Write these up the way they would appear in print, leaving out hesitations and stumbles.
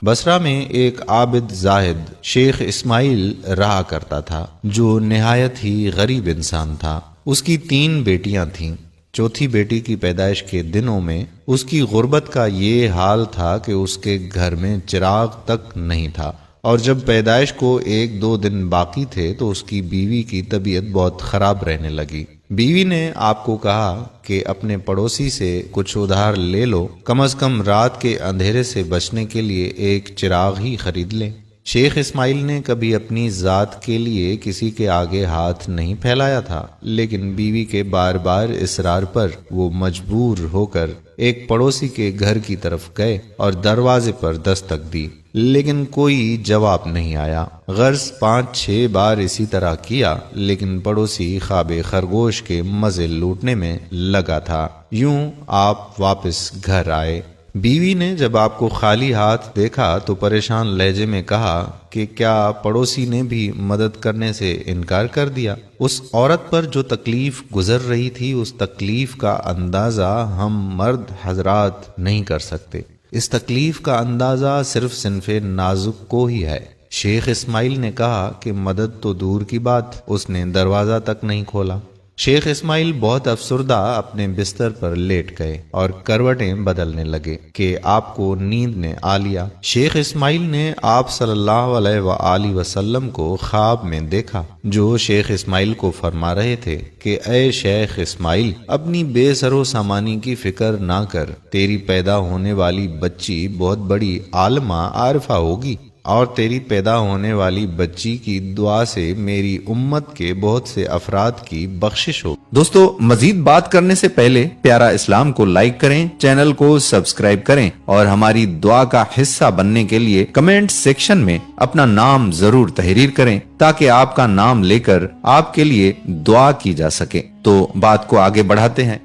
بصرہ میں ایک عابد زاہد شیخ اسماعیل رہا کرتا تھا جو نہایت ہی غریب انسان تھا۔ اس کی 3 بیٹیاں تھیں۔ چوتھی بیٹی کی پیدائش کے دنوں میں اس کی غربت کا یہ حال تھا کہ اس کے گھر میں چراغ تک نہیں تھا، اور جب پیدائش کو 1-2 دن باقی تھے تو اس کی بیوی کی طبیعت بہت خراب رہنے لگی۔ بیوی نے آپ کو کہا کہ اپنے پڑوسی سے کچھ ادھار لے لو، کم از کم رات کے اندھیرے سے بچنے کے لیے ایک چراغ ہی خرید لیں۔ شیخ اسماعیل نے کبھی اپنی ذات کے لیے کسی کے آگے ہاتھ نہیں پھیلایا تھا، لیکن بیوی کے بار بار اصرار پر وہ مجبور ہو کر ایک پڑوسی کے گھر کی طرف گئے اور دروازے پر دستک دی، لیکن کوئی جواب نہیں آیا۔ غرض 5-6 بار اسی طرح کیا، لیکن پڑوسی خواب خرگوش کے مزے لوٹنے میں لگا تھا۔ یوں آپ واپس گھر آئے۔ بیوی نے جب آپ کو خالی ہاتھ دیکھا تو پریشان لہجے میں کہا کہ کیا پڑوسی نے بھی مدد کرنے سے انکار کر دیا؟ اس عورت پر جو تکلیف گزر رہی تھی، اس تکلیف کا اندازہ ہم مرد حضرات نہیں کر سکتے۔ اس تکلیف کا اندازہ صرف صنف نازک کو ہی ہے۔ شیخ اسماعیل نے کہا کہ مدد تو دور کی بات، اس نے دروازہ تک نہیں کھولا۔ شیخ اسماعیل بہت افسردہ اپنے بستر پر لیٹ گئے اور کروٹیں بدلنے لگے کہ آپ کو نیند نے آ لیا۔ شیخ اسماعیل نے آپ صلی اللہ علیہ وآلہ وسلم کو خواب میں دیکھا، جو شیخ اسماعیل کو فرما رہے تھے کہ اے شیخ اسماعیل، اپنی بے سر و سامانی کی فکر نہ کر، تیری پیدا ہونے والی بچی بہت بڑی عالمہ عارفہ ہوگی، اور تیری پیدا ہونے والی بچی کی دعا سے میری امت کے بہت سے افراد کی بخشش ہو۔ دوستو، مزید بات کرنے سے پہلے پیارا اسلام کو لائک کریں، چینل کو سبسکرائب کریں اور ہماری دعا کا حصہ بننے کے لیے کمنٹ سیکشن میں اپنا نام ضرور تحریر کریں تاکہ آپ کا نام لے کر آپ کے لیے دعا کی جا سکے۔ تو بات کو آگے بڑھاتے ہیں۔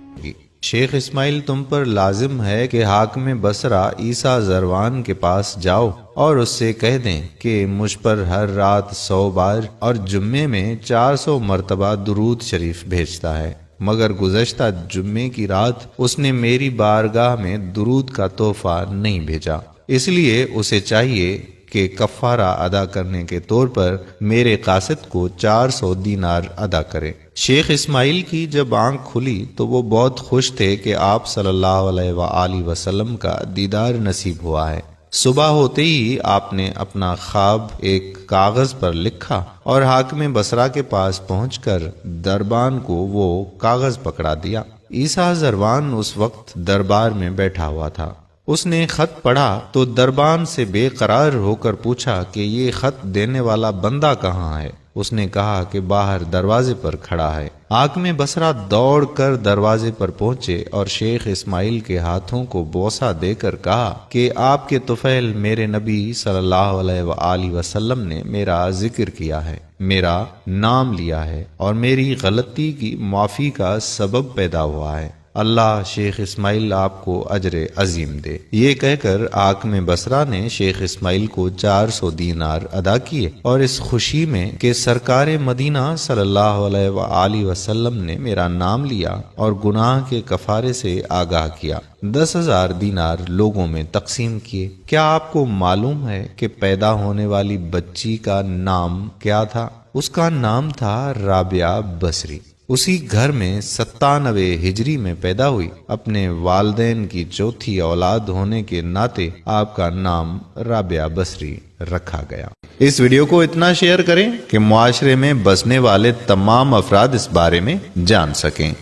شیخ اسماعیل، تم پر لازم ہے کہ حاکم بصرہ عیسیٰ زروان کے پاس جاؤ اور اس سے کہہ دیں کہ مجھ پر ہر رات 100 بار اور جمعے میں 400 مرتبہ درود شریف بھیجتا ہے، مگر گزشتہ جمعے کی رات اس نے میری بارگاہ میں درود کا تحفہ نہیں بھیجا، اس لیے اسے چاہیے کہ کفارہ ادا کرنے کے طور پر میرے قاصد کو 400 دینار ادا کرے۔ شیخ اسماعیل کی جب آنکھ کھلی تو وہ بہت خوش تھے کہ آپ صلی اللہ علیہ وآلہ وسلم کا دیدار نصیب ہوا ہے۔ صبح ہوتے ہی آپ نے اپنا خواب ایک کاغذ پر لکھا اور حاکم بصرہ کے پاس پہنچ کر دربان کو وہ کاغذ پکڑا دیا۔ عیسیٰ زروان اس وقت دربار میں بیٹھا ہوا تھا۔ اس نے خط پڑھا تو دربان سے بے قرار ہو کر پوچھا کہ یہ خط دینے والا بندہ کہاں ہے؟ اس نے کہا کہ باہر دروازے پر کھڑا ہے۔ حاکم بصرہ دوڑ کر دروازے پر پہنچے اور شیخ اسماعیل کے ہاتھوں کو بوسہ دے کر کہا کہ آپ کے طفیل میرے نبی صلی اللہ علیہ وآلہ وسلم نے میرا ذکر کیا ہے، میرا نام لیا ہے اور میری غلطی کی معافی کا سبب پیدا ہوا ہے۔ اللہ شیخ اسماعیل آپ کو اجر عظیم دے۔ یہ کہہ کر حاکم بصرہ نے شیخ اسماعیل کو 400 دینار ادا کیے اور اس خوشی میں کہ سرکار مدینہ صلی اللہ علیہ وآلہ وسلم نے میرا نام لیا اور گناہ کے کفارے سے آگاہ کیا، 10,000 دینار لوگوں میں تقسیم کیے۔ کیا آپ کو معلوم ہے کہ پیدا ہونے والی بچی کا نام کیا تھا؟ اس کا نام تھا رابعہ بصری۔ اسی گھر میں 97 ہجری میں پیدا ہوئی۔ اپنے والدین کی چوتھی اولاد ہونے کے ناطے آپ کا نام رابعہ بصری رکھا گیا۔ اس ویڈیو کو اتنا شیئر کریں کہ معاشرے میں بسنے والے تمام افراد اس بارے میں جان سکیں۔